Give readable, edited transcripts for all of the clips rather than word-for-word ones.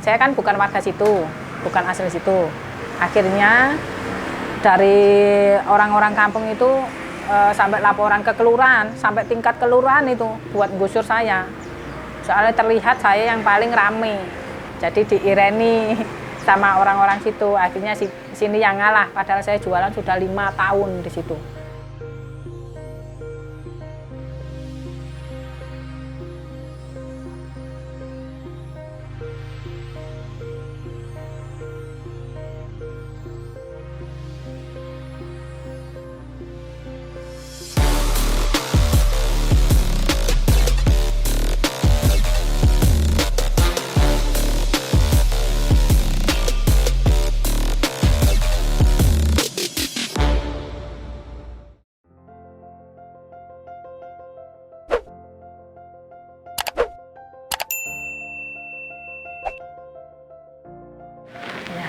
Saya kan bukan warga situ, bukan asli situ. Akhirnya dari orang-orang kampung itu sampai laporan ke kelurahan, sampai tingkat kelurahan itu buat gusur saya. Soalnya terlihat saya yang paling rame. Jadi diireni sama orang-orang situ. Akhirnya sini yang ngalah, padahal saya jualan sudah 5 tahun di situ.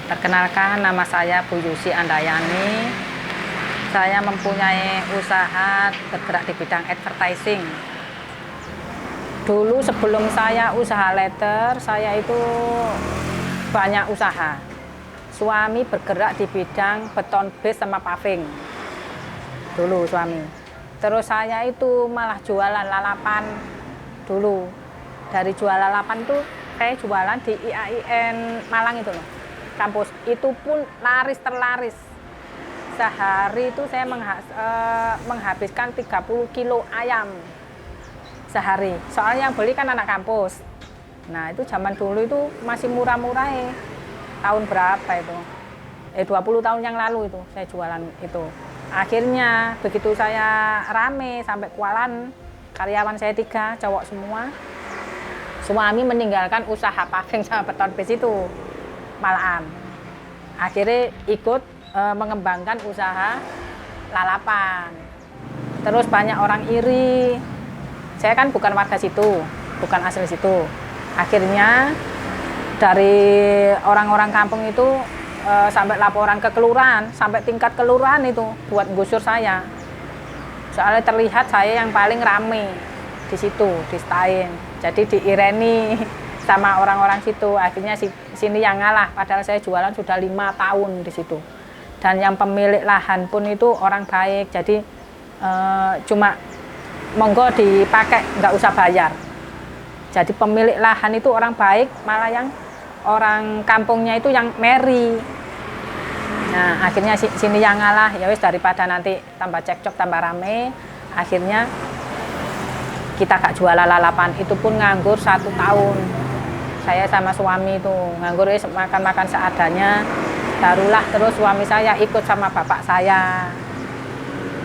Perkenalkan, nama saya Bu Yusi Andayani. Saya mempunyai usaha bergerak di bidang advertising. Dulu sebelum saya usaha letter, saya itu banyak usaha. Suami bergerak di bidang beton base sama paving. Dulu suami. Terus saya itu malah jualan lalapan dulu. Dari jual lalapan tuh saya jualan di IAIN Malang itu loh. Kampus itu pun laris terlaris. Sehari itu saya menghabiskan 30 kilo ayam sehari. Soalnya yang beli kan anak kampus. Nah itu zaman dulu itu masih murah-murah ya. Tahun berapa itu? 20 tahun yang lalu itu saya jualan itu. Akhirnya begitu saya rame sampai kualan, karyawan saya 3, cowok semua. Suami meninggalkan usaha paving sama beton base itu. Malahan akhirnya ikut mengembangkan usaha lalapan. Terus banyak orang iri. Saya kan bukan warga situ, bukan asli situ. Akhirnya dari orang-orang kampung itu sampai laporan ke kelurahan, sampai tingkat kelurahan itu buat gusur saya. Soalnya terlihat saya yang paling rame di situ, di Stain. Jadi diireni sama orang-orang situ. Akhirnya sini yang ngalah, padahal saya jualan sudah 5 tahun di situ. Dan yang pemilik lahan pun itu orang baik, jadi cuma monggo dipakai, nggak usah bayar. Jadi pemilik lahan itu orang baik, malah yang orang kampungnya itu yang meri. Nah akhirnya sini yang ngalah, ya wis daripada nanti tambah cekcok, tambah rame. Akhirnya kita gak jualan lalapan, itu pun nganggur 1 tahun. Saya sama suami itu nganggur, makan-makan seadanya. Barulah terus suami saya ikut sama bapak saya.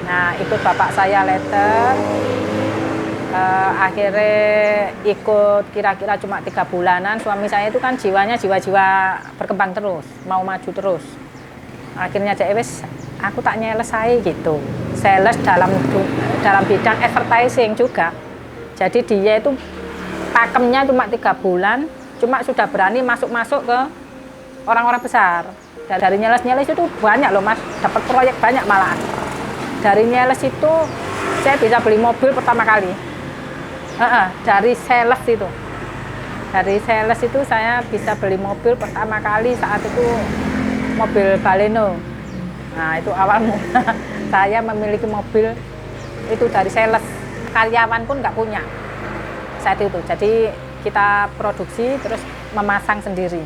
Nah ikut bapak saya letter. Akhirnya ikut kira-kira cuma 3 bulanan. Suami saya itu kan jiwanya jiwa-jiwa berkembang terus, mau maju terus. Akhirnya wis aku tak nyelesai gitu. Sales dalam bidang advertising juga. Jadi dia itu pakemnya cuma 3 bulan. Cuma sudah berani masuk-masuk ke orang-orang besar. Dari nyeles-nyeles itu banyak loh mas, dapat proyek banyak malahan. Dari nyeles itu saya bisa beli mobil pertama kali. Dari sales itu. Dari sales itu saya bisa beli mobil pertama kali saat itu mobil Baleno. Nah itu awal mula saya memiliki mobil itu dari sales. Karyawan pun nggak punya saat itu. Jadi kita produksi terus memasang sendiri.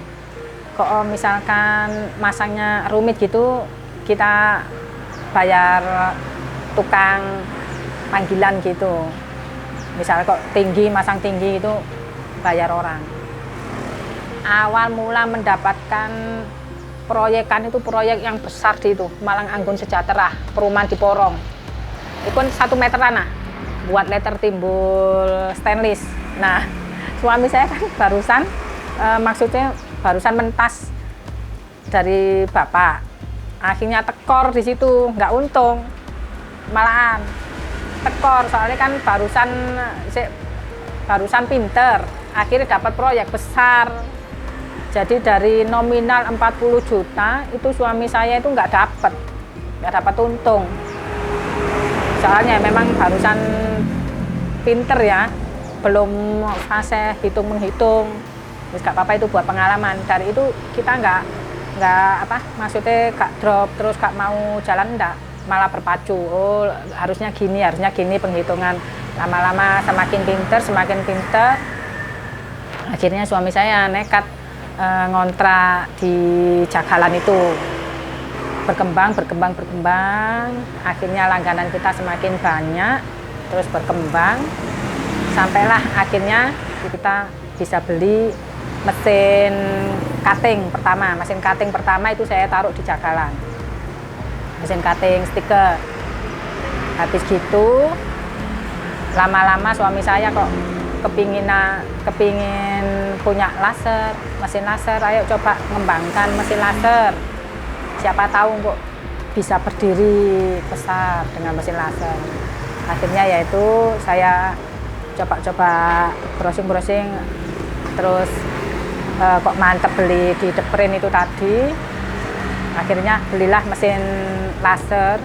Kalau misalkan masangnya rumit gitu, kita bayar tukang panggilan gitu. Misal kok tinggi, masang tinggi itu bayar orang. Awal mula mendapatkan proyekan itu proyek yang besar di itu, Malang Anggun Sejahtera, perumahan di Porong. Itu 1 meteran, buat letter timbul stainless. Nah, suami saya kan barusan, maksudnya barusan mentas dari bapak. Akhirnya tekor di situ, nggak untung, malahan tekor. Soalnya kan barusan pinter, akhirnya dapat proyek besar. Jadi dari nominal 40 juta itu suami saya itu nggak dapat untung. Soalnya memang barusan pinter ya. Belum fase hitung-menghitung. Terus gak apa-apa, itu buat pengalaman. Dari itu kita nggak maksudnya gak drop terus gak mau jalan, enggak, malah berpacu. Oh, harusnya gini penghitungan. Lama-lama semakin pinter. Akhirnya suami saya nekat ngontrak di Jagalan itu. Berkembang. Akhirnya langganan kita semakin banyak, terus berkembang. Sampailah akhirnya kita bisa beli mesin cutting pertama. Mesin cutting pertama itu saya taruh di Jagalan. Mesin cutting stiker. Habis gitu, lama-lama suami saya kok kepingin punya laser, mesin laser. Ayo coba ngembangkan mesin laser. Siapa tahu kok bisa berdiri besar dengan mesin laser. Akhirnya yaitu saya coba browsing, terus kok mantep beli di Deprin itu tadi. Akhirnya belilah mesin laser.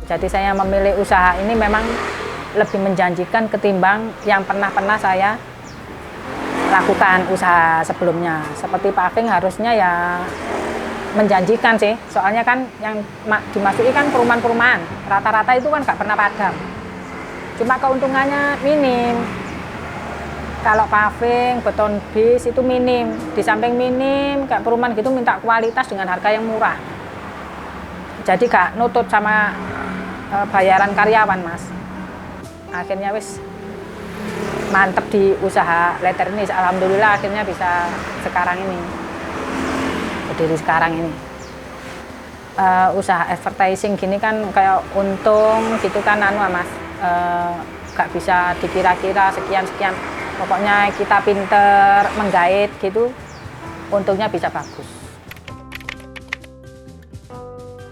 Jadi saya memilih usaha ini memang lebih menjanjikan ketimbang yang pernah saya lakukan usaha sebelumnya. Seperti paving harusnya ya menjanjikan sih, soalnya kan yang dimasuki kan perumahan-perumahan. Rata-rata itu kan nggak pernah padam. Cuma keuntungannya minim. Kalau paving, beton base itu minim. Di samping minim, kayak perumahan gitu minta kualitas dengan harga yang murah. Jadi gak nutut sama bayaran karyawan, Mas. Akhirnya wis mantep di usaha Letternis. Alhamdulillah akhirnya bisa sekarang ini, berdiri sekarang ini. Usaha advertising gini kan kayak untung gitu kan Mas. Gak bisa dikira-kira sekian. Pokoknya kita pinter menggait gitu, untungnya bisa bagus.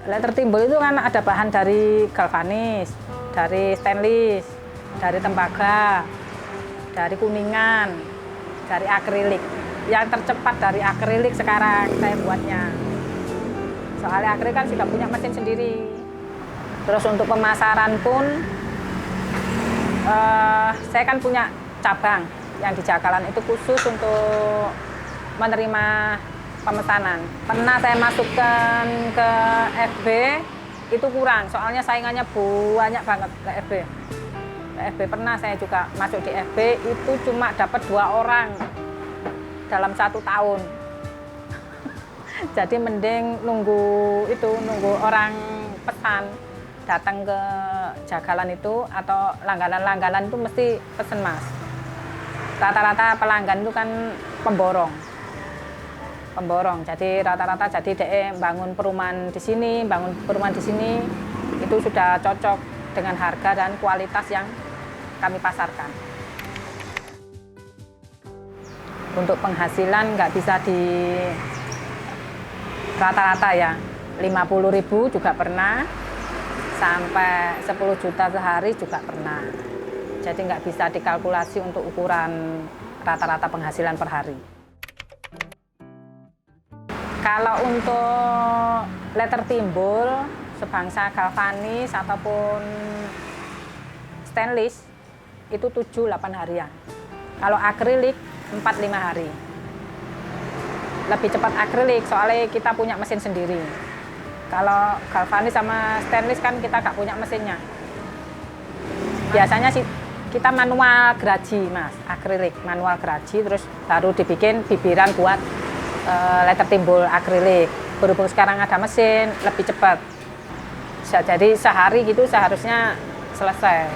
Letter timbul itu kan ada bahan dari galvanis, dari stainless, dari tembaga, dari kuningan, dari akrilik. Yang tercepat dari akrilik sekarang saya buatnya. Soalnya akrilik kan sudah punya mesin sendiri. Terus untuk pemasaran pun saya kan punya cabang yang di Jagalan itu khusus untuk menerima pemesanan. Pernah saya masukkan ke FB, itu kurang, soalnya saingannya banyak banget ke FB. FB pernah saya juga masuk di FB, itu cuma dapat 2 orang dalam 1 tahun. Jadi mending nunggu orang pesan datang ke Jagalan itu, atau langganan itu mesti pesen, Mas. Rata-rata pelanggan itu kan pemborong. Jadi rata-rata dia bangun perumahan di sini, itu sudah cocok dengan harga dan kualitas yang kami pasarkan. Untuk penghasilan nggak bisa di rata-rata ya, 50.000 juga pernah, sampai 10 juta sehari juga pernah. Jadi nggak bisa dikalkulasi untuk ukuran rata-rata penghasilan per hari. Kalau untuk letter timbul, sebangsa galvanis ataupun stainless, itu 7-8 harian. Kalau akrilik, 4-5 hari. Lebih cepat akrilik, soalnya kita punya mesin sendiri. Kalau galvanis sama stainless kan kita nggak punya mesinnya. Biasanya sih kita manual geraji, Mas, akrilik manual geraji, terus baru dibikin bibiran buat letter timbul akrilik. Berhubung sekarang ada mesin, lebih cepat. Jadi sehari gitu seharusnya selesai.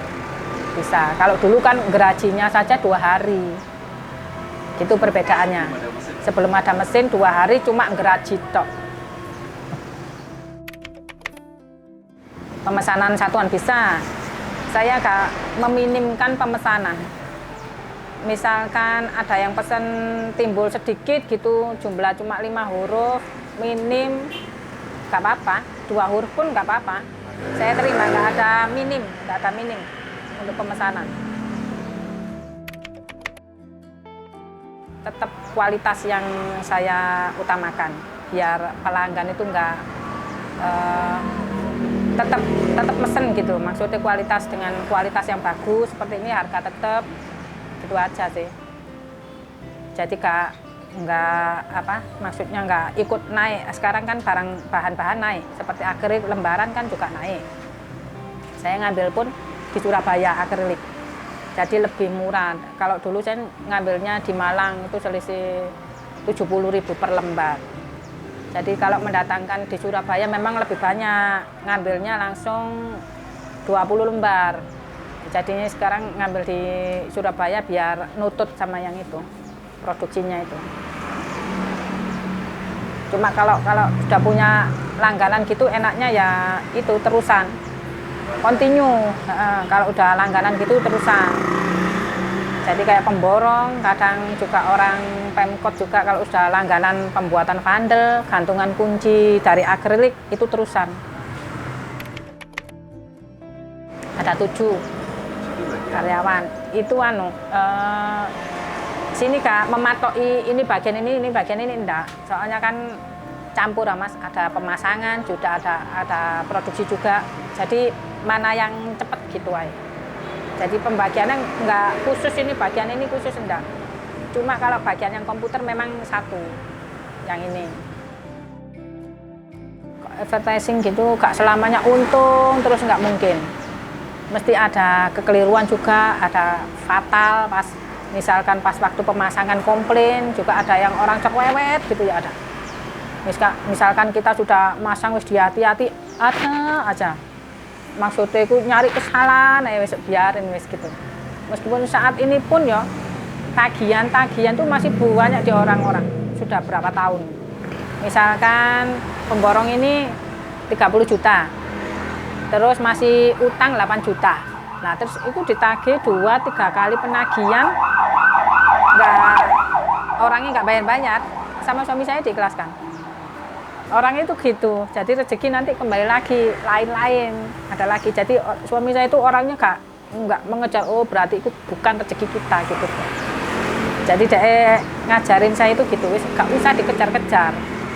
Bisa. Kalau dulu kan gerajinya saja 2 hari. Itu perbedaannya. Sebelum ada mesin 2 hari cuma geraji tok. Pemesanan satuan bisa. Saya agak meminimkan pemesanan. Misalkan ada yang pesan timbul sedikit gitu, jumlah cuma 5 huruf, minim, nggak apa-apa. 2 huruf pun nggak apa-apa. Saya terima, nggak ada minim untuk pemesanan. Tetap kualitas yang saya utamakan, biar pelanggan itu nggak tetap mesen gitu. Maksudnya kualitas dengan kualitas yang bagus seperti ini, harga tetap, gitu aja sih. Jadi nggak apa maksudnya nggak ikut naik. Sekarang kan bahan-bahan naik seperti akrilik lembaran kan juga naik. Saya ngambil pun di Surabaya akrilik, jadi lebih murah. Kalau dulu saya ngambilnya di Malang itu selisih 70.000 per lembar. Jadi kalau mendatangkan di Surabaya memang lebih banyak, ngambilnya langsung 20 lembar. Jadinya sekarang ngambil di Surabaya biar nutut sama yang itu, produksinya itu. Cuma kalau sudah punya langganan gitu enaknya ya itu terusan, continue. Kalau udah langganan gitu terusan. Jadi kayak pemborong, kadang juga orang Pemkot juga kalau sudah langganan pembuatan vandel, gantungan kunci dari akrilik itu terusan. Ada 7 karyawan. Itu sini Kak mematoki ini bagian ini enggak. Soalnya kan campur Mas, ada pemasangan, juga ada produksi juga. Jadi mana yang cepat gitu aja. Jadi pembagiannya enggak khusus ini bagian ini khusus enggak. Cuma kalau bagian yang komputer memang satu yang ini. Advertising gitu gak selamanya untung terus nggak mungkin. Mesti ada kekeliruan juga, ada fatal misalkan pas waktu pemasangan komplain juga ada yang orang cerewet gitu ya ada. Misalkan kita sudah masang wis hati-hati ada aja. Maksudnya itu nyari kesalahan wis biarin wis gitu. Meskipun saat ini pun ya tagihan tuh masih banyak di orang-orang. Sudah berapa tahun. Misalkan pemborong ini 30 juta. Terus masih utang 8 juta. Nah, terus itu ditagih 2-3 kali penagihan orangnya nggak bayar-bayar, sama suami saya diikhlaskan. Orang itu gitu, jadi rezeki nanti kembali lagi, lain-lain, ada lagi. Jadi suami saya itu orangnya nggak mengejar, oh berarti itu bukan rezeki kita gitu. Jadi dia ngajarin saya itu gitu, nggak usah dikejar-kejar.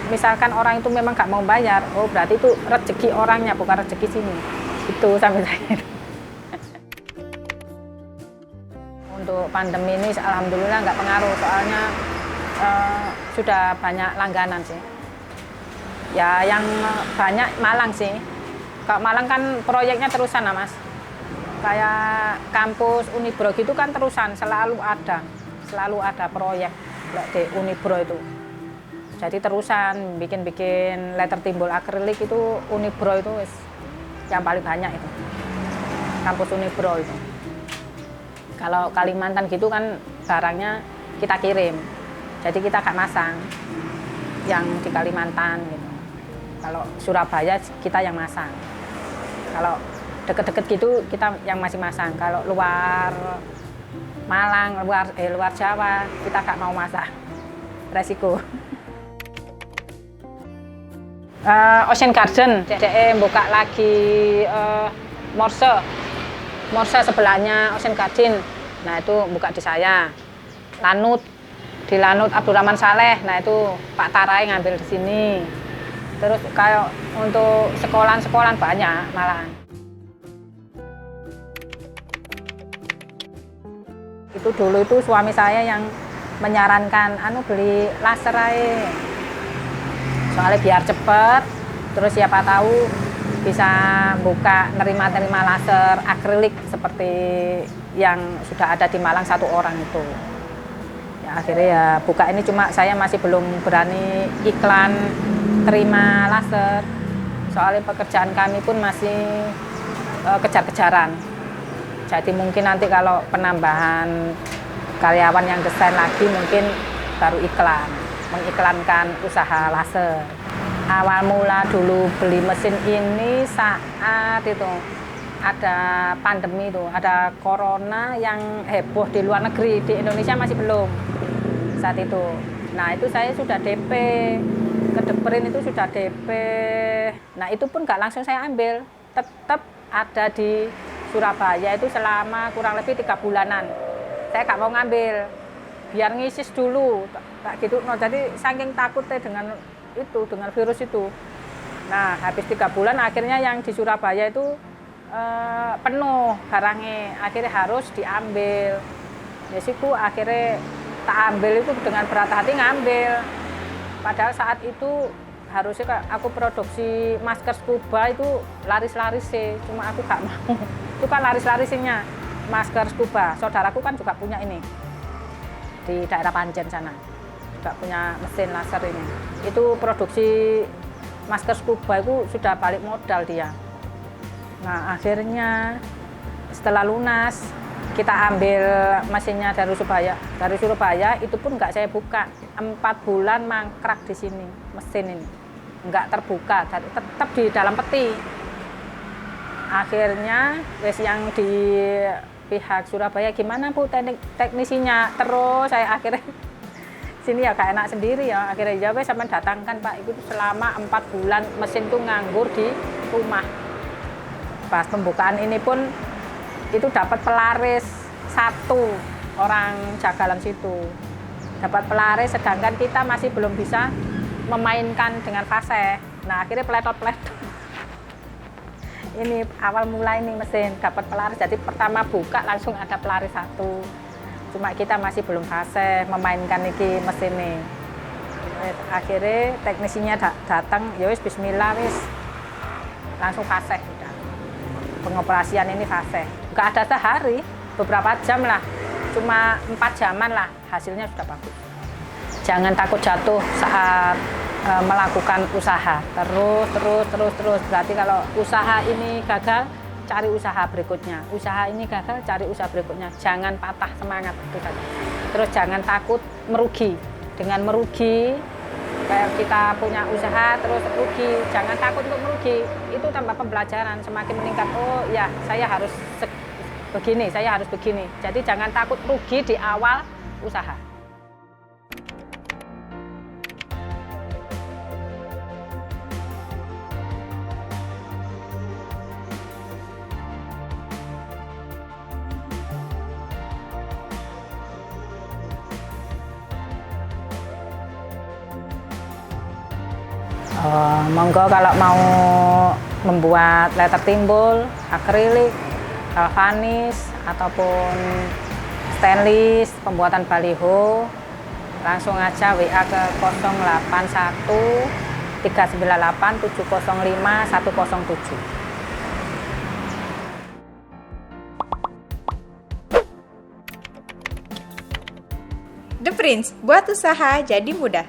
Misalkan orang itu memang nggak mau bayar, oh berarti itu rezeki orangnya, bukan rezeki sini. Itu sampai saya. Untuk pandemi ini alhamdulillah nggak pengaruh, soalnya sudah banyak langganan sih. Ya yang banyak Malang sih. Kalau Malang kan proyeknya terusan Mas. Kayak kampus Unibro gitu kan terusan, selalu ada proyek di Unibro itu. Jadi terusan bikin letter timbul akrilik itu Unibro itu yang paling banyak itu. Kampus Unibro itu. Kalau Kalimantan gitu kan barangnya kita kirim. Jadi kita gak masang yang di Kalimantan gitu. Kalau Surabaya kita yang masang. Kalau deket-deket gitu kita yang masih masang. Kalau luar Malang, luar Jawa kita gak mau masang. Resiko. Ocean Garden, buka lagi Morse sebelahnya Ocean Garden. Nah itu buka di saya. Di Lanut Abdurrahman Saleh. Nah itu Pak Tarai ngambil di sini. Terus kayak untuk sekolahan banyak malah. Itu dulu itu suami saya yang menyarankan beli laser aja. Soalnya biar cepet, terus siapa tahu bisa buka nerima laser akrilik seperti yang sudah ada di Malang 1 orang itu. Ya, akhirnya ya buka ini, cuma saya masih belum berani iklan terima laser. Soalnya pekerjaan kami pun masih kejar-kejaran. Jadi mungkin nanti kalau penambahan karyawan yang desain lagi mungkin baru mengiklankan usaha laser. Awal mula dulu beli mesin ini saat itu ada pandemi itu, ada corona yang heboh di luar negeri, di Indonesia masih belum saat itu. Nah itu saya sudah DP, ke Deperin itu sudah DP. Nah itu pun nggak langsung saya ambil, tetap ada di Surabaya itu selama kurang lebih 3 bulanan. Saya nggak mau ngambil, biar ngisis dulu, tak gitu. No, jadi saking takutnya dengan virus itu. Nah habis 3 bulan akhirnya yang di Surabaya itu penuh barangnya, akhirnya harus diambil. Jadi akhirnya tak ambil itu dengan berat hati ngambil. Padahal saat itu harusnya aku produksi masker scuba itu laris-laris sih, cuma aku gak mau. Itu kan laris-larisnya masker scuba. Saudaraku kan juga punya ini di daerah Panjen sana, juga punya mesin laser ini. Itu produksi masker scuba itu sudah balik modal dia. Nah akhirnya setelah lunas kita ambil mesinnya dari Surabaya itu pun nggak saya buka. 4 bulan mangkrak di sini mesin ini, nggak terbuka, tetap di dalam peti. Akhirnya wes yang di pihak Surabaya, gimana Bu teknisinya, terus saya akhirnya sini ya gak enak sendiri ya, akhirnya ya wes sampai datangkan Pak, itu selama 4 bulan mesin tuh nganggur di rumah. Pas pembukaan ini pun itu dapat pelaris 1 orang jagalan situ, dapat pelaris, sedangkan kita masih belum bisa memainkan dengan fase. Nah akhirnya peletot-peletot. Ini awal mulai nih mesin dapat pelaris, jadi pertama buka langsung ada pelaris 1. Cuma kita masih belum fase memainkan iki mesin nih. Akhirnya teknisinya datang, ya wis bismillah wis langsung fase. Pengoperasian ini fase. Nggak ada sehari, beberapa jam lah, cuma 4 jaman lah, hasilnya sudah bagus. Jangan takut jatuh saat melakukan usaha, terus. Berarti kalau usaha ini gagal, cari usaha berikutnya. Usaha ini gagal, cari usaha berikutnya. Jangan patah semangat itu saja. Terus jangan takut merugi. Dengan merugi, kayak kita punya usaha terus rugi, jangan takut untuk merugi. Itu tambah pembelajaran, semakin meningkat. Oh ya, saya harus begini, saya harus begini. Jadi jangan takut rugi di awal usaha. Monggo kalau mau membuat letter timbul, akrilik, galvanis, ataupun stainless, pembuatan baliho, langsung aja WA ke 081 398 705 107. The Prince, buat usaha jadi mudah.